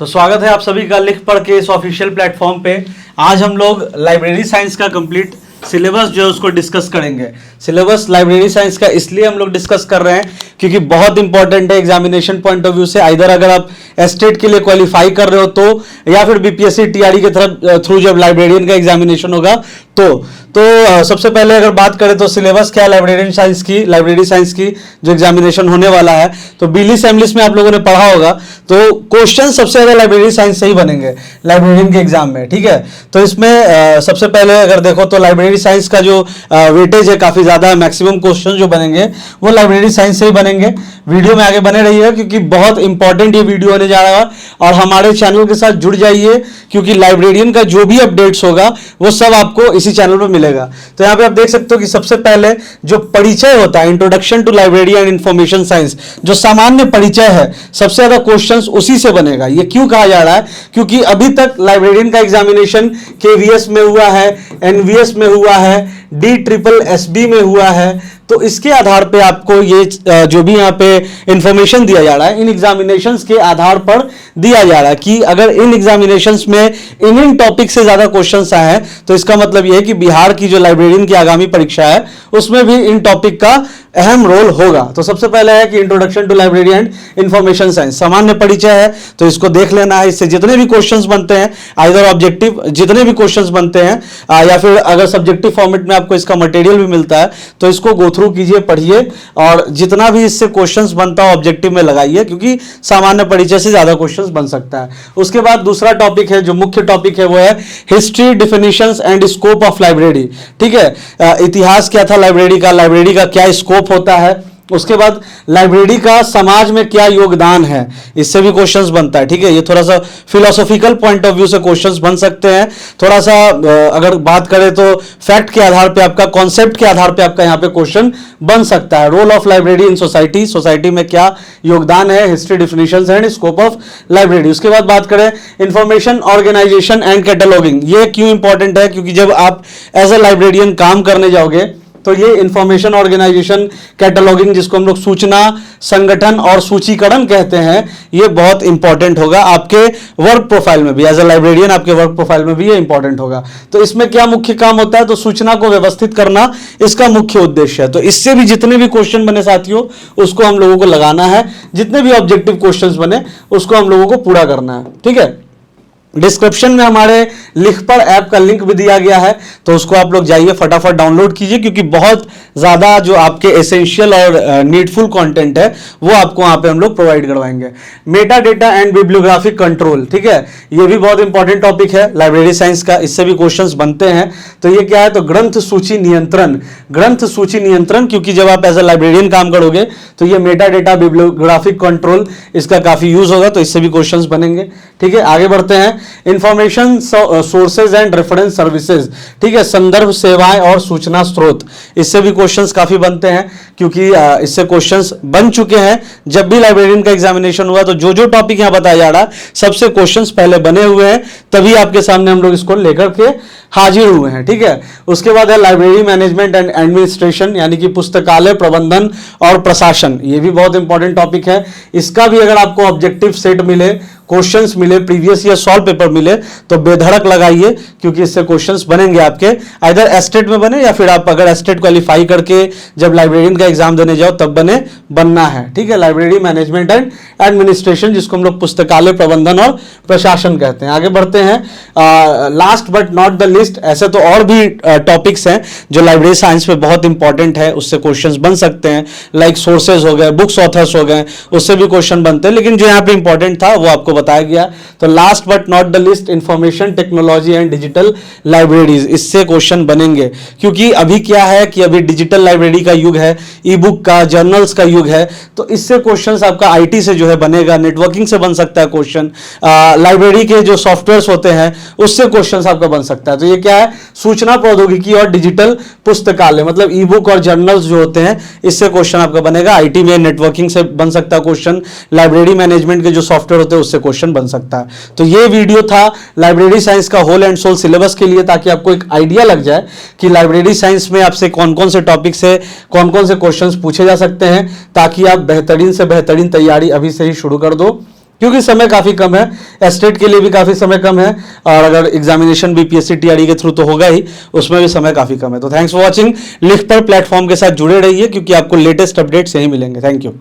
तो स्वागत है आप सभी का लिख पढ़ के इस ऑफिशियल प्लेटफॉर्म पे। आज हम लोग लाइब्रेरी साइंस का कंप्लीट सिलेबस जो है उसको डिस्कस करेंगे। सिलेबस लाइब्रेरी साइंस का इसलिए हम लोग डिस्कस कर रहे हैं क्योंकि बहुत इंपॉर्टेंट है एग्जामिनेशन पॉइंट ऑफ व्यू से। आइदर अगर आप एस्टेट के लिए क्वालिफाई कर रहे हो तो, या फिर बीपीएससी टीआरई के तरफ थ्रू जब लाइब्रेरियन का एग्जामिनेशन होगा तो सबसे पहले अगर बात करें तो सिलेबस क्या है लाइब्रेरी साइंस की जो एग्जामिनेशन होने वाला है, तो बीलिस एमलिस में आप लोगों ने पढ़ा होगा। तो क्वेश्चन सबसे ज्यादा लाइब्रेरी साइंस से ही बनेंगे लाइब्रेरियन के एग्जाम में, ठीक है। तो इसमें सबसे पहले अगर देखो तो लाइब्रेरी साइंस का जो वेटेज है काफी ज्यादा, मैक्सिमम क्वेश्चन जो बनेंगे वो लाइब्रेरी साइंस से ही बनेंगे। वीडियो में आगे बने रहिए क्योंकि बहुत इंपॉर्टेंट ये वीडियो होने जा रहा है, और हमारे चैनल के साथ जुड़ जाइए क्योंकि लाइब्रेरियन का जो भी अपडेट्स होगा वो सब आपको इसी चैनल पर मिलेगा। तो यहाँ पे आप देख सकते हो कि सबसे पहले जो परिचय होता है, introduction to library and information science, जो सामान्य परिचय है, सबसे ज्यादा क्वेश्चंस उसी से बनेगा। ये क्यों कहा जा रहा है? क्योंकि अभी तक लाइब्रेरियन का एग्जामिनेशन केवीएस में हुआ है, एनवीएस में हुआ है, DSSB में हुआ है। तो इसके आधार पे आपको ये जो भी यहाँ पे इंफॉर्मेशन दिया जा रहा है, इन एग्जामिनेशंस के आधार पर दिया जा रहा है कि अगर इन एग्जामिनेशंस में इन टॉपिक से ज्यादा क्वेश्चंस आए हैं तो इसका मतलब यह है कि बिहार की जो लाइब्रेरियन की आगामी परीक्षा है उसमें भी इन टॉपिक का अहम रोल होगा। तो सबसे पहले है कि introduction to library and information science, सामान्य परिचय है, तो इसको देख लेना है। इससे जितने भी क्वेश्चंस बनते हैं, आइदर ऑब्जेक्टिव जितने भी क्वेश्चंस बनते हैं या फिर अगर सब्जेक्टिव फॉर्मेट में आपको इसका मटेरियल भी मिलता है तो इसको गो थ्रू कीजिए, पढ़िए, और जितना भी इससे क्वेश्चंस बनता है ऑब्जेक्टिव में लगाइए क्योंकि सामान्य परिचय से ज्यादा क्वेश्चंस बन सकता है। उसके बाद दूसरा टॉपिक है, जो मुख्य टॉपिक है वो है history, definitions and scope of library, ठीक है। इतिहास क्या था लाइब्रेरी का क्या स्कोप होता है। उसके बाद लाइब्रेरी का समाज में क्या योगदान है, इससे भी क्वेश्चंस बनता है, ठीक है। ये थोड़ा सा फिलोसॉफिकल पॉइंट ऑफ व्यू से क्वेश्चंस बन सकते हैं। थोड़ा सा अगर बात करें तो फैक्ट के आधार पे आपका, कॉन्सेप्ट के आधार पे आपका यहाँ पे क्वेश्चन बन सकता है। Role of library in society में क्या योगदान है, history, definitions and scope of library. उसके बाद बात करें इंफॉर्मेशन ऑर्गेनाइजेशन एंड कैटलॉगिंग। ये क्यों इंपॉर्टेंट है? क्योंकि जब आप एज ए लाइब्रेरियन काम करने जाओगे तो ये इंफॉर्मेशन ऑर्गेनाइजेशन, कैटलॉगिंग, जिसको हम लोग सूचना संगठन और सूचीकरण कहते हैं, ये बहुत इंपॉर्टेंट होगा आपके वर्क प्रोफाइल में भी। एज ए लाइब्रेरियन आपके वर्क प्रोफाइल में भी ये इंपॉर्टेंट होगा। तो इसमें क्या मुख्य काम होता है? तो सूचना को व्यवस्थित करना इसका मुख्य उद्देश्य है। तो इससे भी जितने भी क्वेश्चन बने साथियों उसको हम लोगों को लगाना है, जितने भी ऑब्जेक्टिव क्वेश्चन बने उसको हम लोगों को पूरा करना है, ठीक है। डिस्क्रिप्शन में हमारे लिखपढ़ ऐप का लिंक भी दिया गया है, तो उसको आप लोग जाइए फटाफट डाउनलोड कीजिए क्योंकि बहुत ज्यादा जो आपके एसेंशियल और नीडफुल कंटेंट है वो आपको वहां पे हम लोग प्रोवाइड करवाएंगे। Meta data and bibliographic control, ठीक है, ये भी बहुत इंपॉर्टेंट टॉपिक है लाइब्रेरी साइंस का, इससे भी क्वेश्चंस बनते हैं। तो ये क्या है? तो ग्रंथ सूची नियंत्रण, क्योंकि जब आप एज ए लाइब्रेरियन काम करोगे तो ये मेटा डेटा, बिब्लियोग्राफिक कंट्रोल, इसका काफी यूज होगा, तो इससे भी क्वेश्चंस बनेंगे, ठीक है। आगे बढ़ते हैं। Information sources and reference services, ठीक है, संदर्भ सेवाएं और सूचना स्रोत, इससे भी क्वेश्चंस काफी बनते हैं क्योंकि इससे क्वेश्चंस बन चुके हैं। जब भी लाइब्रेरियन का एग्जामिनेशन हुआ तो जो टॉपिक यहां बताया जा रहा है सबसे क्वेश्चंस पहले बने हुए हैं, तभी आपके सामने हम लोग इसको लेकर के हाजिर हुए हैं, ठीक है। उसके बाद है लाइब्रेरी मैनेजमेंट एंड एडमिनिस्ट्रेशन, यानी कि पुस्तकालय प्रबंधन और प्रशासन, ये भी बहुत इंपॉर्टेंट टॉपिक है। इसका भी अगर आपको ऑब्जेक्टिव सेट मिले, क्वेश्चंस मिले, प्रीवियस ईयर सॉल्व पेपर मिले तो बेधड़क लगाइए क्योंकि इससे क्वेश्चंस बनेंगे आपके, आइदर एस्टेट में बने या फिर आप अगर एस्टेट क्वालिफाई करके जब लाइब्रेरियन का एग्जाम देने जाओ तब बनना है, ठीक है। लाइब्रेरी मैनेजमेंट एंड एडमिनिस्ट्रेशन, जिसको हम लोग पुस्तकालय प्रबंधन और प्रशासन कहते हैं। आगे बढ़ते हैं। Last but not the list, ऐसे तो और भी टॉपिक्स हैं जो लाइब्रेरी साइंस में बहुत इंपॉर्टेंट है, उससे क्वेश्चंस बन सकते हैं। लाइक सोर्सेज हो गए, बुक्स ऑथर्स हो गए, उससे भी क्वेश्चन बनते हैं, लेकिन जो यहाँ पे इंपॉर्टेंट था वो आपको बताया गया। तो last but not the list, information technology and digital libraries, इससे क्वेश्चन बनेंगे क्योंकि अभी क्या है कि अभी डिजिटल लाइब्रेरी का युग है, ई बुक का, जर्नल्स का युग है, तो इससे क्वेश्चंस आपका आईटी से जो है बनेगा, नेटवर्किंग से बन सकता है क्वेश्चन, लाइब्रेरी के जो सॉफ्टवेयर्स होते हैं उससे क्वेश्चन आपका बन सकता है। तो ये क्या है? सूचना प्रौद्योगिकी और डिजिटल पुस्तकालय, मतलब ई बुक और जर्नल्स जो होते हैं इससे क्वेश्चन आपका बनेगा। आईटी में नेटवर्किंग से बन सकता है क्वेश्चन, लाइब्रेरी मैनेजमेंट के जो सॉफ्टवेयर होते हैं उससे क्वेश्चन बन सकता है। तो ये वीडियो था लाइब्रेरी साइंस का होल एंड सोल सिलेबस के लिए, ताकि आपको एक आइडिया लग जाए कि लाइब्रेरी साइंस में आपसे कौन कौन से टॉपिक से कौन कौन से क्वेश्चंस पूछे जा सकते हैं, ताकि आप बेहतरीन से बेहतरीन तैयारी अभी से ही शुरू कर दो। क्योंकि समय काफ़ी कम है, एस्टेट के लिए भी काफ़ी समय कम है, और अगर एग्जामिनेशन बीपीएससी टीआरई के थ्रू तो होगा ही, उसमें भी समय काफ़ी कम है। तो थैंक्स फॉर वॉचिंग। लिख पर प्लेटफॉर्म के साथ जुड़े रहिए क्योंकि आपको लेटेस्ट अपडेट्स यहीं मिलेंगे। Thank you.